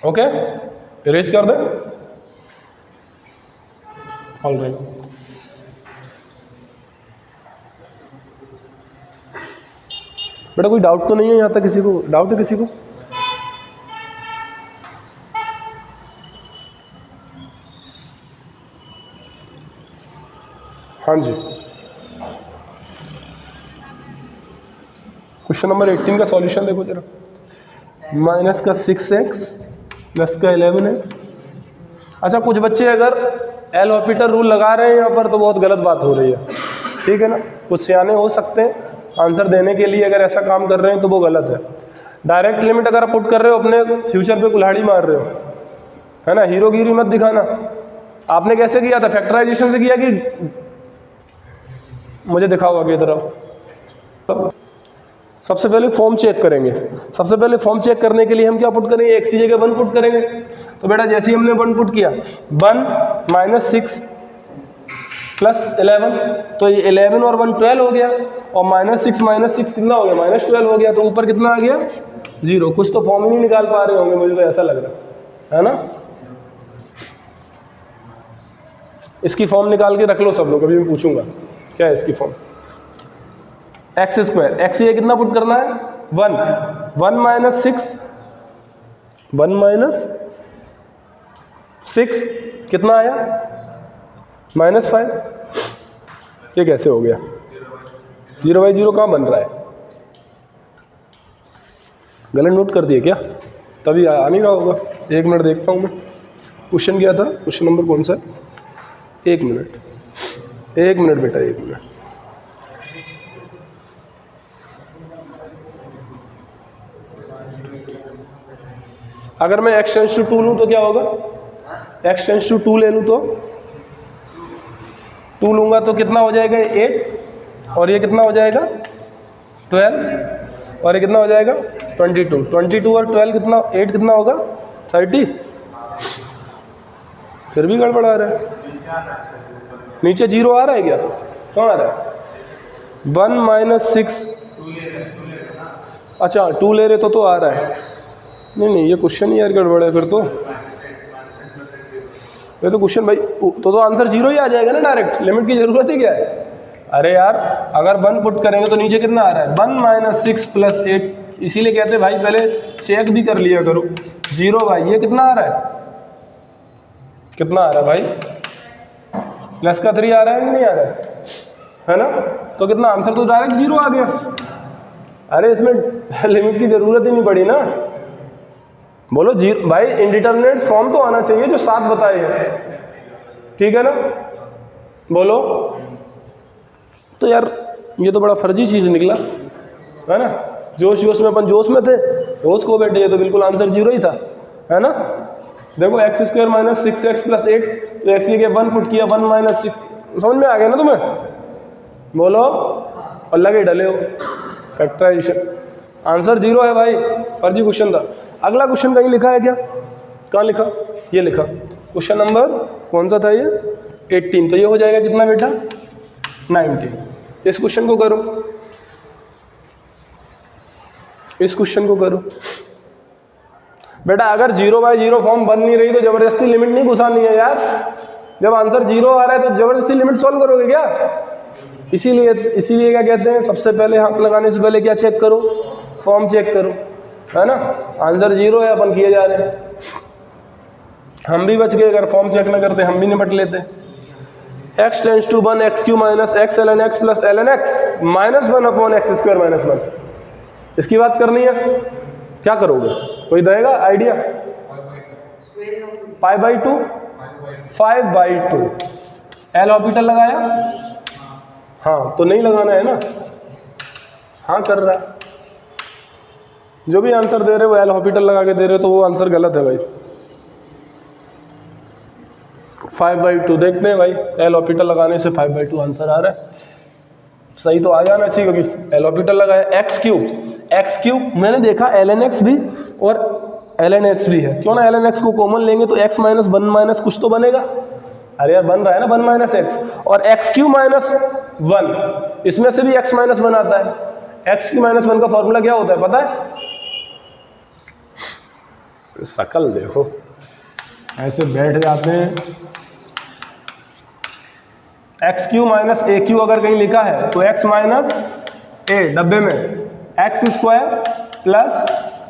ओके, इरेज कर दें। ऑल राइट, बेटा कोई डाउट तो नहीं है यहाँ तक? किसी को डाउट है? किसी को? हाँ जी, क्वेश्चन नंबर 18 का सॉल्यूशन देखो जरा। माइनस का 6x प्लस का 11x अच्छा, कुछ बच्चे अगर एल हॉपिटल रूल लगा रहे हैं यहाँ पर तो बहुत गलत बात हो रही है, ठीक है ना। कुछ सियाने हो सकते हैं आंसर देने के लिए, अगर ऐसा काम कर रहे हैं तो वो गलत है। डायरेक्ट लिमिट अगर आप पुट कर रहे हो अपने फ्यूचर पे कुल्हाड़ी मार रहे हो, है ना। हीरोगिरी मत दिखाना। आपने कैसे किया था, फैक्टराइजेशन से किया कि मुझे दिखाओ आगे तरफ। सबसे पहले फॉर्म चेक करेंगे। सबसे पहले फॉर्म चेक करने के लिए हम क्या पुट करेंगे, x की जगह 1 पुट करेंगे। तो बेटा जैसे ही हमने 1 पुट किया, 1 माइनस 6 प्लस 11, तो ये 11 और 1 12 हो गया, और माइनस 6 कितना हो गया, माइनस 12 हो गया। तो ऊपर कितना आ गया, 0। कुछ तो फॉर्म ही नहीं निकाल पा रहे होंगे, मुझे तो ऐसा लग रहा है ना। इसकी फॉर्म निकाल के रख लो सब लोग, अभी मैं पूछूंगा क्या है इसकी फॉर्म। एक्स स्क्वायर, एक्स ये कितना पुट करना है, 1 माइनस 6 कितना आया, -5। ये कैसे हो गया, 0/0 कहाँ बन रहा है, गलत नोट कर दिए क्या, तभी आ नहीं रहा होगा। 1 मिनट देखता हूँ मैं, क्वेश्चन क्या था, क्वेश्चन नंबर कौन सा है, 1 मिनट बेटा, 1 मिनट। अगर मैं x टेंस टू 2 लूँ तो क्या होगा, x टेंस टू 2 ले लूँ तो 2 लूँगा तो कितना हो जाएगा, 8, और ये कितना हो जाएगा 12, और ये कितना हो जाएगा 22 और 12 कितना, 8 कितना होगा 30। फिर भी गड़बड़ आ रहा है, नीचे 0 आ रहा है क्या, कहाँ आ रहा है, 1 माइनस 6, अच्छा 2 ले रहे तो आ रहा है। नहीं ये क्वेश्चन ही यार गड़बड़ है फिर तो। ये तो क्वेश्चन भाई तो आंसर 0 ही आ जाएगा ना डायरेक्ट, लिमिट की जरूरत ही क्या है। अरे यार अगर 1 पुट करेंगे तो नीचे कितना आ रहा है, 1 माइनस 6 प्लस 8, इसीलिए कहते हैं भाई पहले चेक भी कर लिया करो। 0 भाई ये कितना आ रहा है, कितना आ रहा है भाई, प्लस का 3 आ रहा है कि नहीं आ रहा है ना। तो कितना आंसर तो डायरेक्ट 0 आ गया। अरे इसमें लिमिट की जरूरत ही नहीं पड़ी ना। बोलो जी भाई, इंडिटरमिनेट फॉर्म तो आना चाहिए जो 7 बताए हैं, ठीक है ना। बोलो तो यार ये तो बड़ा फर्जी चीज निकला, है ना। जोश में अपन जोश में थे, होश खो बैठे, ये तो बिल्कुल आंसर 0 ही था, है ना। देखो x square minus 6x plus 8, तो x की 1 पुट किया, 1 माइनस 6, समझ में आ गया ना तुम्हें। बोलो, और लगे डले हो फैक्टराइजेशन, आंसर 0 है भाई, फर्जी क्वेश्चन था। अगला क्वेश्चन कहीं लिखा है क्या, कहाँ लिखा, ये लिखा, क्वेश्चन नंबर कौन सा था ये, 18। तो ये हो जाएगा कितना बेटा, 19। इस क्वेश्चन को करो, इस क्वेश्चन को करो बेटा। अगर 0/0 फॉर्म बन नहीं रही तो जबरदस्ती लिमिट नहीं घुसानी है यार। जब आंसर 0 आ रहा है तो जबरदस्ती लिमिट सॉल्व करोगे क्या। इसीलिए क्या कहते हैं, सबसे पहले हाथ लगाने से पहले क्या चेक करो, फॉर्म चेक करो, है ना। आंसर 0 है, अपन किए जा रहे हैं, हम भी बच गए। अगर फॉर्म चेक ना करते हम भी निपट लेते। x tends to 1 x³ minus x ln x plus ln x minus 1 upon x square minus 1, इसकी बात करनी है। क्या करोगे, कोई देगा आइडिया, π/2, 5/2, एल ऑर्बिटल लगाया, हाँ तो नहीं लगाना है ना, हाँ कर रहा है। जो भी आंसर दे रहे हो एल हॉपिटल लगा के दे रहे हो तो वो आंसर गलत है भाई। 5/2 देखते हैं भाई, एल हॉपिटल लगाने से 5/2 आंसर आ रहा है, सही तो आ जाना चाहिए क्योंकि एल हॉपिटल लगाया। x³ मैंने देखा ln x भी और ln x भी है, क्यों ना ln x को कॉमन लेंगे तो x माइनस 1 माइनस कुछ तो बनेगा। अरे यार बन रहा है ना 1 माइनस x, और x³ माइनस 1 इसमें से भी x माइनस 1 आता है। x³ माइनस 1 का फॉर्मूला क्या होता है पता है, शकल देखो ऐसे बैठ जाते हैं। x³ माइनस a³ अगर कहीं लिखा है तो x माइनस a डब्बे में x square plus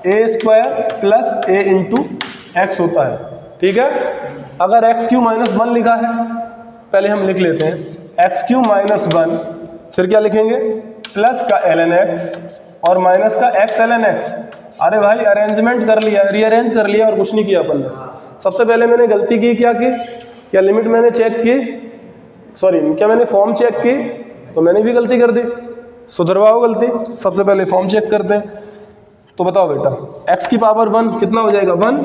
a square plus a into x होता है, ठीक है। अगर x³ माइनस 1 लिखा है, पहले हम लिख लेते हैं x³ माइनस 1, फिर क्या लिखेंगे, प्लस का ln x और माइनस का x ln x। अरे भाई अरेंजमेंट कर लिया, रीअरेंज कर लिया और कुछ नहीं किया अपन ने, सबसे पहले मैंने गलती की, क्या की, क्या लिमिट मैंने चेक की, सॉरी क्या मैंने फॉर्म चेक की, तो मैंने भी गलती कर दी, सुधरवाओ गलती। सबसे पहले फॉर्म चेक करते हैं। तो बताओ बेटा, x की पावर 1 कितना हो जाएगा, 1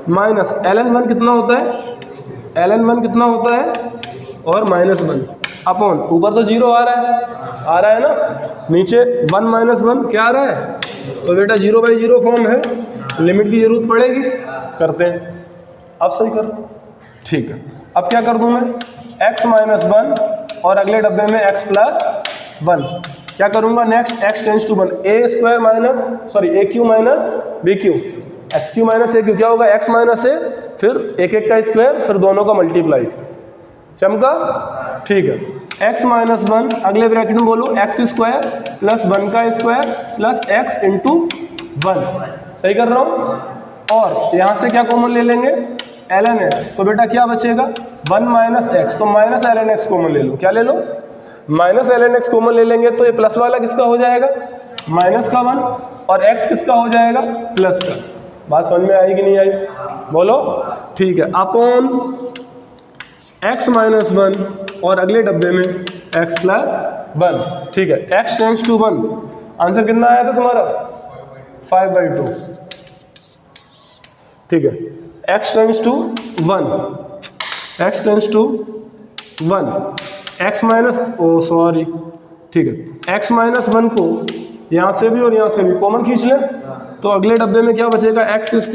माइनस ln 1 कितना होता है, ln 1 कितना होता है, और -1 अपॉन, ऊपर तो 0 आ रहा है ना, नीचे 1 माइनस 1 क्या आ रहा है, तो बेटा 0/0 फॉर्म है, लिमिट की जरूरत पड़ेगी, करते हैं। अब सही कर, ठीक है। अब क्या कर दूं मैं, x माइनस 1 और अगले डब्बे में x प्लस 1, क्या करूंगा next, x tends to 1, a² minus sorry a³ minus b³ x³ minus a³ क्या होगा, x माइनस a, फिर एक का स्क्वायर, फिर दोनों का मल्टीप्लाई, चमका, ठीक है। x माइनस 1 अगले ब्रैकेट में बोलो x² प्लस 1 का स्क्वायर प्लस x इंटू 1, सही कर रहा हूँ। और यहाँ से क्या कॉमन ले लेंगे, ln x, तो बेटा क्या बचेगा 1 माइनस x, तो माइनस ln x कॉमन ले लो, क्या ले लो, माइनस ln x कॉमन ले लेंगे, तो ये प्लस वाला किसका हो जाएगा, माइनस का 1, और x किसका हो जाएगा, प्लस का। बात समझ में आई कि नहीं आई, बोलो, ठीक है। अपॉन x माइनस 1 और अगले डब्बे में x प्लस 1, ठीक है। x टेंस टू 1, आंसर कितना आया था तुम्हारा, 5/2, ठीक है। x tends to 1, x tends to 1, x minus, oh sorry, ठीक है, x माइनस 1 को यहाँ से भी और यहाँ से भी कॉमन खींच लें, तो अगले डब्बे में क्या बचेगा, x²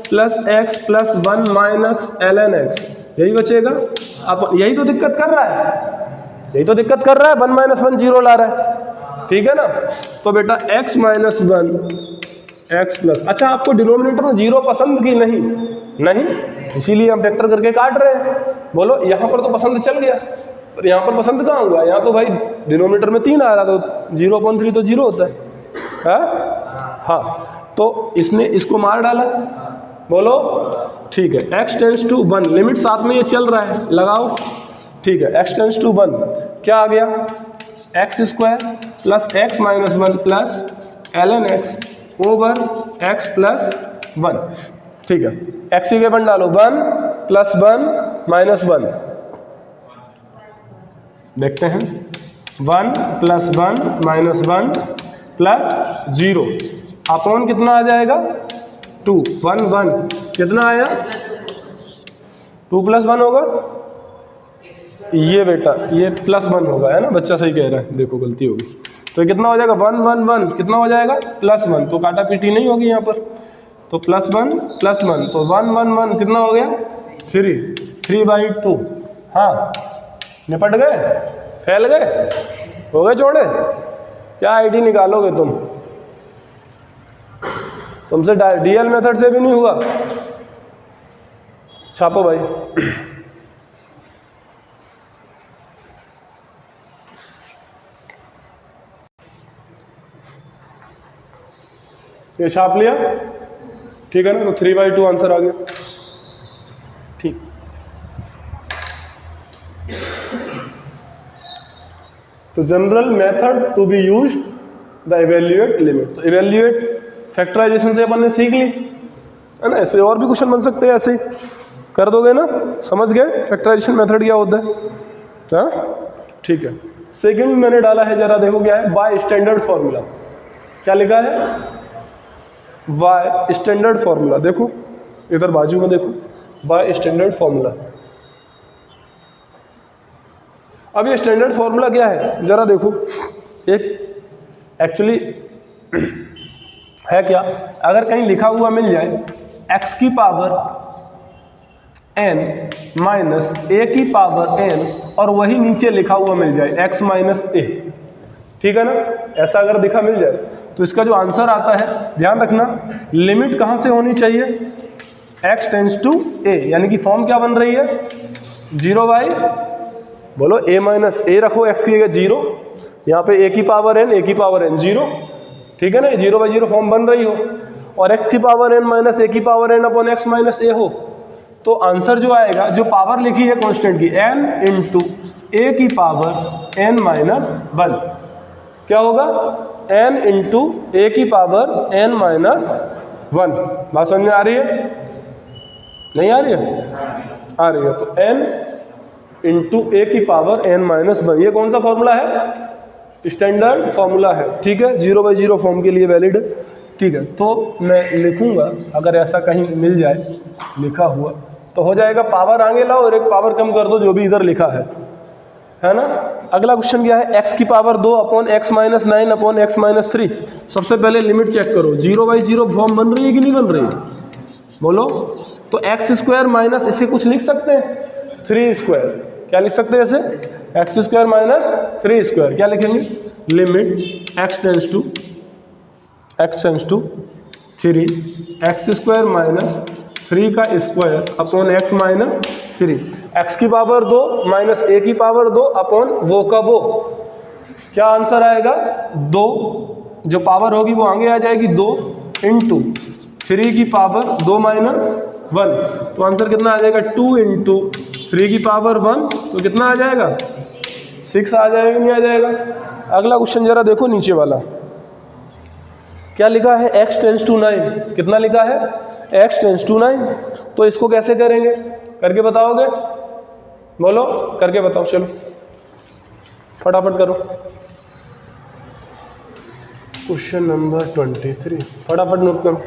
plus x plus 1 minus ln x, यही बचेगा। अब यही तो दिक्कत कर रहा है, यही तो दिक्कत कर रहा है, 1 माइनस 1 0 ला रहा है, ठीक है ना। तो बेटा x माइनस 1 x प्लस, अच्छा आपको डिनोमिनेटर में 0 पसंद की नहीं, इसीलिए हम फैक्टर करके काट रहे हैं। बोलो यहाँ पर तो पसंद चल गया, पर यहाँ पर पसंद कहाँ हुआ, यहाँ तो भाई डिनोमिनेटर में 3 आ रहा, तो 0/3 तो 0 होता है, हाँ, तो इसने इसको मार डाला, बोलो, ठीक है। x टेंस टू 1, लिमिट साथ में ये चल रहा है, लगाओ, ठीक है। x टेंस टू 1 क्या आ गया, x² plus x minus 1 plus ln x over x plus 1, ठीक है। x की जगह डालो, 1 प्लस 1 माइनस 1, देखते हैं, 1 प्लस 1 माइनस 1 प्लस 0 अपॉन कितना आ जाएगा, 2, 1 1 कितना आया, 2 प्लस 1 होगा, ये बेटा ये प्लस 1 होगा, है ना, बच्चा सही कह रहा है, देखो गलती होगी, तो ये कितना हो जाएगा, 1 1 1 कितना हो जाएगा, प्लस 1, तो काटा पीटी नहीं होगी यहाँ पर, तो प्लस 1 प्लस 1, तो 1 1 1 कितना हो गया, 3/2, हाँ, निपट गए, फैल गए, हो गए छोड़े, क्या आईडी निकालोगे तुमसे डीएल मेथड से भी नहीं हुआ, छापो भाई, ये छाप लिया, ठीक है ना, तो 3/2 आंसर आ गया, ठीक। तो general method to be used the evaluate limit, तो इवेल्युएट फैक्टराइजेशन से अपन ने सीख ली, है ना, इस पर और भी क्वेश्चन बन सकते हैं, ऐसे कर दोगे ना, समझ गए फैक्टराइजेशन मेथड क्या होता है, हाँ, ठीक है। सेकंड मैंने डाला है, जरा देखो क्या है, बाय स्टैंडर्ड फॉर्मूला, क्या लिखा है, बाय स्टैंडर्ड फॉर्मूला, देखो इधर बाजू में देखो, बाय स्टैंडर्ड फॉर्मूला। अब ये स्टैंडर्ड फॉर्मूला क्या है, जरा देखो, एक एक्चुअली है क्या, अगर कहीं लिखा हुआ मिल जाए x की पावर n माइनस a की पावर n, और वही नीचे लिखा हुआ मिल जाए x माइनस a, ठीक है ना, ऐसा अगर दिखा मिल जाए, तो इसका जो आंसर आता है, ध्यान रखना लिमिट कहाँ से होनी चाहिए, x टेंस टू a, यानी कि फॉर्म क्या बन रही है, 0/, बोलो a माइनस a रखो, x की जगह 0, यहाँ पे a की पावर n 0, ठीक है ना, 0/0 फॉर्म बन रही हो, और x की पावर n माइनस a की power n upon x minus a हो, तो आंसर जो आएगा, जो पावर लिखी है कांस्टेंट की, n इंटू a की पावर n माइनस 1, क्या होगा, n इंटू a की पावर n माइनस 1, बात समझ में आ रही है, नहीं आ रही है? आ रही है। तो n इंटू ए की पावर n-1, ये कौन सा फॉर्मूला है? स्टैंडर्ड फॉर्मूला है, ठीक है, 0/0 फॉर्म के लिए वैलिड है, ठीक है। तो मैं लिखूंगा, अगर ऐसा कहीं मिल जाए लिखा हुआ तो हो जाएगा, पावर आगे लाओ और एक पावर कम कर दो, जो भी इधर लिखा है ना। अगला क्वेश्चन क्या है? x की power 2 upon x minus 9 upon x minus 3। सबसे पहले लिमिट चेक करो, 0/0 फॉर्म बन रही है कि नहीं बन रही है? बोलो। तो एक्स स्क्वायर माइनस, इसे कुछ लिख सकते हैं 3 स्क्वायर। क्या लिख सकते हैं इसे? X square minus 3 square. क्या लिखेंगे? Limit x tends to 3 x square minus 3 का square upon x minus 3। x की पावर 2 माइनस a की पावर 2 अपॉन वो का वो। क्या आंसर आएगा? 2, जो पावर होगी वो आगे आ जाएगी, 2 इंटू 3 की पावर 2 माइनस 1। तो आंसर कितना आ जाएगा? 2 इंटू 3 की पावर 1, तो कितना आ जाएगा? 6 आ जाएगा, नहीं आ जाएगा? अगला क्वेश्चन जरा देखो नीचे वाला, क्या लिखा है? x tends to 9। कितना लिखा है? x tends to 9। तो इसको कैसे करेंगे? करके बताओगे? बोलो, करके बताओ, चलो फटाफट करो। क्वेश्चन नंबर 23, फटाफट नोट करो।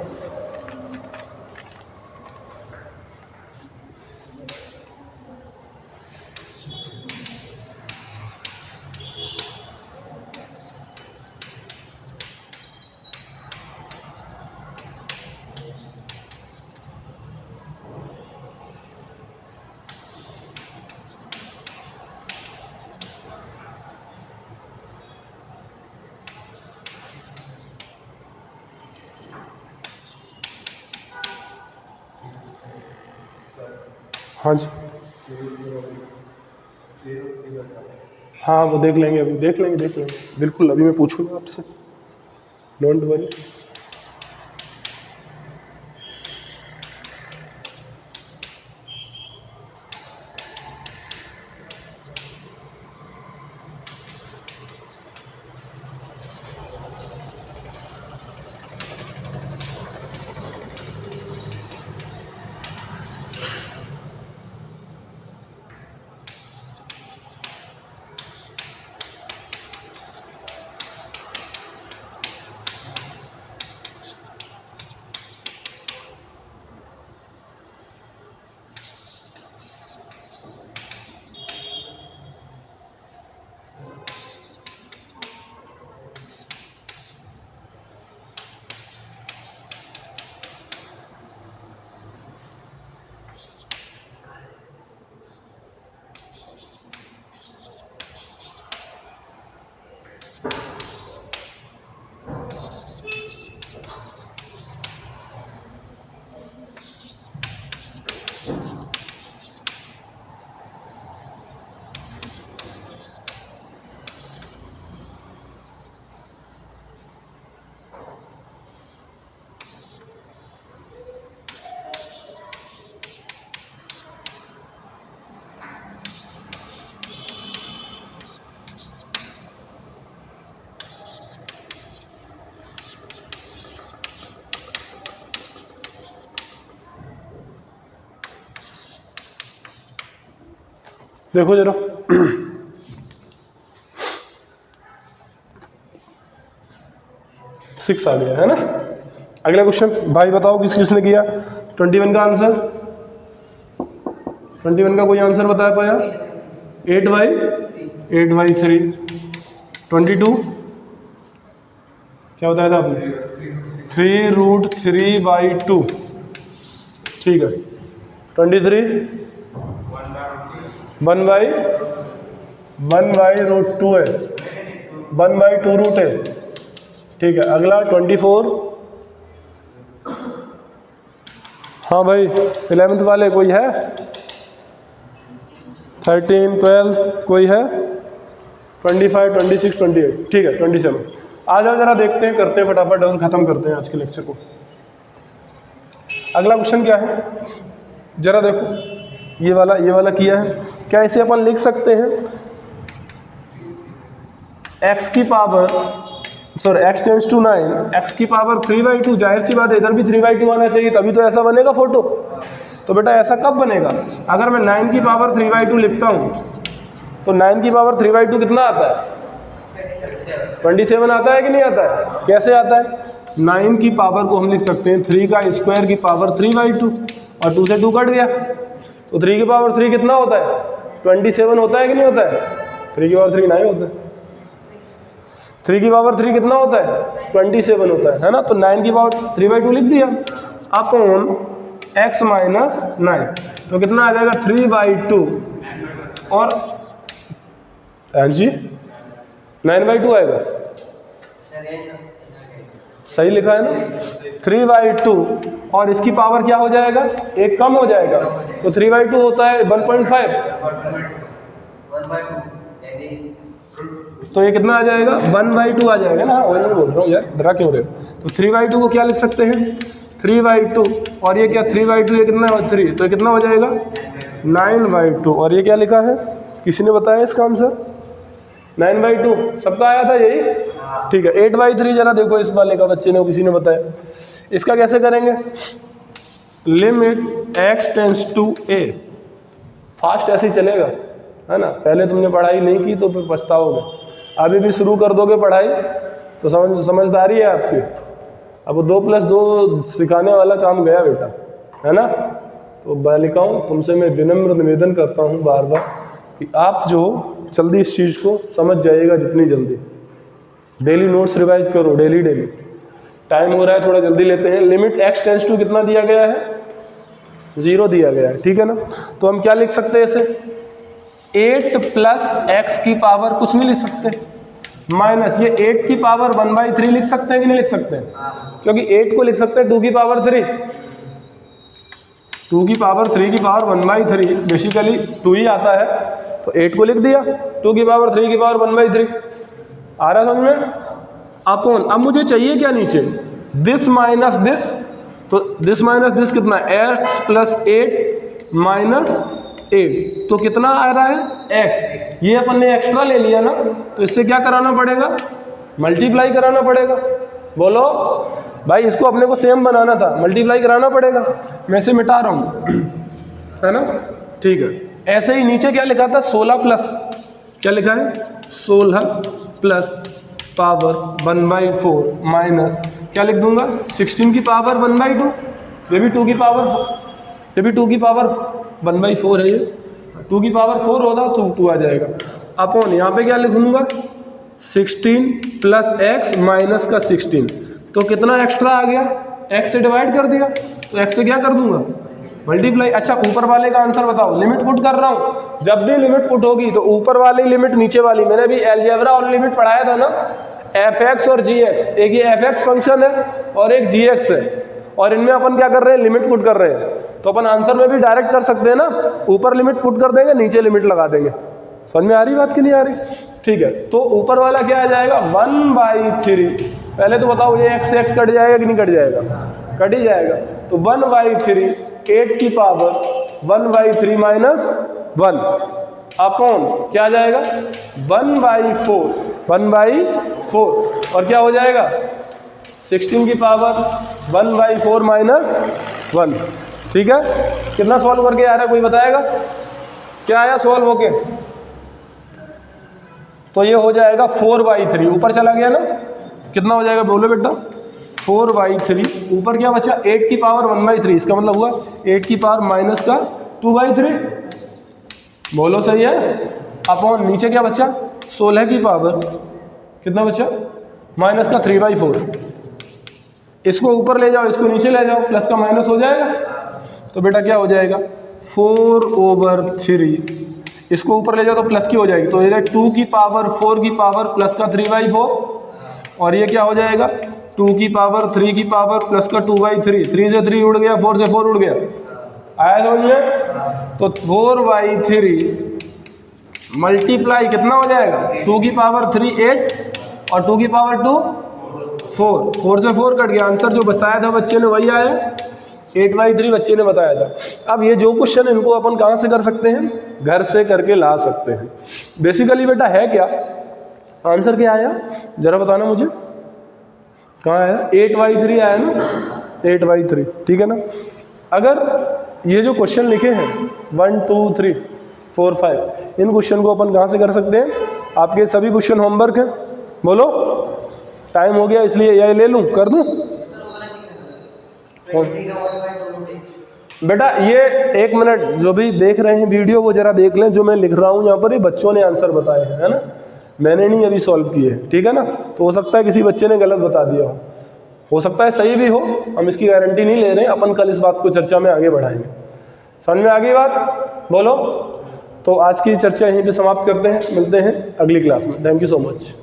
हाँ जी, हाँ वो देख लेंगे, अभी देख लेंगे बिल्कुल। अभी मैं पूछूंगा आपसे, डोंट वरी। देखो जरा, 6 आ गया है ना। अगला क्वेश्चन भाई बताओ किस किसने किया? 21 का आंसर, 21 का कोई आंसर बता पाया? 8/3। 22 क्या बताया था आपने? 3√3/2, ठीक है। 23 1/√2 है, 1/2 रूट है, ठीक है। अगला 24, हाँ भाई 11th वाले कोई है? 13, 12 कोई है? 25, 26, 28, ठीक है। 27 आ जाओ, जरा देखते हैं, करते हैं फटाफट और ख़त्म करते हैं आज के लेक्चर को। अगला क्वेश्चन क्या है जरा देखो, ये वाला किया है। क्या इसे अपन लिख सकते हैं? x की power, sorry x tends to 9, x की पावर 3/2। जाहिर सी बात है इधर भी 3/2 आना चाहिए, तभी तो ऐसा बनेगा फोटो, तो बेटा ऐसा कब बनेगा? अगर मैं 9 की पावर 3/2 लिखता हूँ तो 9 की पावर 3/2 कितना आता है? 27 आता है कि नहीं आता है? कैसे आता है? 9 की पावर को हम लिख सकते हैं 3 का स्क्वायर की पावर 3/2 और 2 से 2 कट गया तो 3 की पावर 3 कितना होता है? 27 होता है कि नहीं होता है? 3 की पावर 3 9 होता है। 3 की पावर 3 कितना होता है? 27 होता है ना? तो 9 की पावर 3/2 लिख दिया अपॉन x माइनस 9 तो कितना आ जाएगा? 3/2 और हाँ जी 9/2 आएगा, सही लिखा है ना? 3/2 और इसकी पावर क्या हो जाएगा? एक कम हो जाएगा तो 3/2 होता है 1.5 तो ये कितना आ जाएगा? 1/2 आ जाएगा ना? वही मैं बोल रहा हूँ यार, डरा क्यों रहे हो? तो 3/2 को क्या लिख सकते हैं? 3/2 और ये क्या 3/2 ये कितना है? 3 तो ये कितना हो जाएगा? 9/2 और ये क्या लिखा है? किसी ने बताया इसका आंसर? 9/2 सबका आया था यही? ठीक है 8/3 जरा देखो इस वाले का, बच्चे ने किसी ने बताया। इसका कैसे करेंगे? Limit x tends to a, fast ऐसे ही चलेगा है ना? पहले तुमने पढ़ाई नहीं की तो फिर पछताओगे, अभी भी शुरू कर दोगे पढ़ाई तो समझदारी है आपकी। अब 2+2 सिखाने वाला काम गया बेटा, है ना? तो बालिकाओं तुमसे मैं विनम्र निवेदन करता हूँ बार बार कि आप जो जल्दी इस चीज़ को समझ जाइएगा, जितनी जल्दी डेली नोट्स रिवाइज करो, डेली टाइम हो रहा है थोड़ा जल्दी लेते हैं। लिमिट x टेंस टू कितना दिया गया है? 0 दिया गया है, ठीक है ना? तो हम क्या लिख सकते हैं इसे? 8 प्लस x की पावर कुछ नहीं लिख सकते माइनस ये 8 की पावर 1/3 लिख सकते हैं कि नहीं लिख सकते? क्योंकि 8 को लिख सकते हैं 2 की पावर 3, 2 की पावर 3 की पावर 1/3 बेसिकली 2 ही आता है तो 8 को लिख दिया 2 की पावर 3 की पावर 1/3। आ रहा समझ में? अपॉन अब मुझे चाहिए क्या नीचे? दिस माइनस दिस, तो दिस माइनस दिस कितना? x प्लस 8 माइनस 8 तो कितना आ रहा है? x। ये अपन ने एक्स्ट्रा ले लिया ना तो इससे क्या कराना पड़ेगा? मल्टीप्लाई कराना पड़ेगा। बोलो भाई, इसको अपने को सेम बनाना था, मल्टीप्लाई कराना पड़ेगा। मैं इसे मिटा रहा हूँ है ना? ठीक है। ऐसे ही नीचे क्या लिखा था? 16 प्लस क्या लिखा है? 16 प्लस पावर 1/4 माइनस क्या लिख दूंगा? 16 की पावर 1/2, ये भी 2 की पावर 1/4 है, ये 2 की पावर 4 होगा तो 2 आ जाएगा। अपॉन यहाँ पे क्या लिख दूंगा? 16 प्लस x माइनस का 16 तो कितना एक्स्ट्रा आ गया? x से डिवाइड कर दिया तो x से क्या कर दूंगा? मल्टीप्लाई। अच्छा ऊपर वाले का आंसर बताओ, लिमिट पुट कर रहा हूँ। जब भी लिमिट पुट होगी तो ऊपर वाली लिमिट नीचे वाली, मैंने भी अलजेब्रा और लिमिट पढ़ाया था ना, fx और gx, एक ये fx फंक्शन है और एक gx है और इनमें अपन क्या कर रहे हैं? लिमिट पुट कर रहे हैं। तो अपन आंसर में भी डायरेक्ट कर सकते हैं ना, ऊपर लिमिट पुट कर देंगे नीचे लिमिट लगा देंगे। समझ में आ रही बात कि नहीं आ रही? ठीक है, तो ऊपर वाला क्या आ जाएगा? 1/3। पहले तो बताओ ये x से x कट जाएगा कि नहीं कट जाएगा? कट ही जाएगा। तो 1/3 8 की पावर 1/3 माइनस 1 अपॉन क्या आ जाएगा? 1/4 और क्या हो जाएगा? 16 की पावर 1/4 माइनस 1। ठीक है, कितना सॉल्व करके आ रहा है कोई बताएगा? क्या आया सॉल्व होके? तो ये हो जाएगा 4/3, ऊपर चला गया ना, कितना हो जाएगा बोलो बेटा? 4/3, ऊपर क्या बचा? 8 की पावर 1/3, इसका मतलब हुआ 8 की पावर माइनस का 2/3, बोलो सही है? अपॉन नीचे क्या बचा? 16 की पावर कितना बचा? माइनस का 3/4। इसको ऊपर ले जाओ, इसको नीचे ले जाओ, प्लस का माइनस हो जाएगा तो बेटा क्या हो जाएगा? 4/3। इसको ऊपर ले जाओ तो प्लस की हो जाएगी, तो ये 2 की पावर 4 की पावर प्लस का 3/4 और ये क्या हो जाएगा? 2 की पावर 3 की पावर प्लस का 2/3, 3 से 3 उड़ गया, 4 से 4 उड़ गया। आया समझ में? तो 4/3 मल्टीप्लाई कितना हो जाएगा? 2 की पावर 3 8 और 2 की पावर 2 4, 4 से 4 कट गया। आंसर जो बताया था बच्चे ने वही आया, 8/3 बच्चे ने बताया था। अब ये जो क्वेश्चन इनको अपन कहाँ से कर सकते हैं? घर से करके ला सकते हैं। बेसिकली बेटा है क्या? आंसर क्या आया जरा बताना मुझे, कहाँ आया? 8/3 आया ना, 8/3, ठीक है ना? अगर ये जो क्वेश्चन लिखे हैं 1 2 3 4 5, इन क्वेश्चन को अपन कहाँ से कर सकते हैं? आपके सभी क्वेश्चन होमवर्क हैं, बोलो। टाइम हो गया इसलिए यह ले लूँ, कर दूँ? बेटा ये 1 मिनट, जो भी देख रहे हैं वीडियो वो जरा देख लें, जो मैं लिख रहा हूँ यहाँ पर ये बच्चों ने आंसर बताए हैं, है ना, मैंने नहीं अभी सॉल्व किए, ठीक है ना। तो हो सकता है किसी बच्चे ने गलत बता दिया हो सकता है सही भी हो, हम इसकी गारंटी नहीं ले रहे हैं। अपन कल इस बात को चर्चा में आगे बढ़ाएंगे। समझ में आ गई बात? बोलो। तो आज की चर्चा यहीं पे समाप्त करते हैं, मिलते हैं अगली क्लास में। Thank you so much.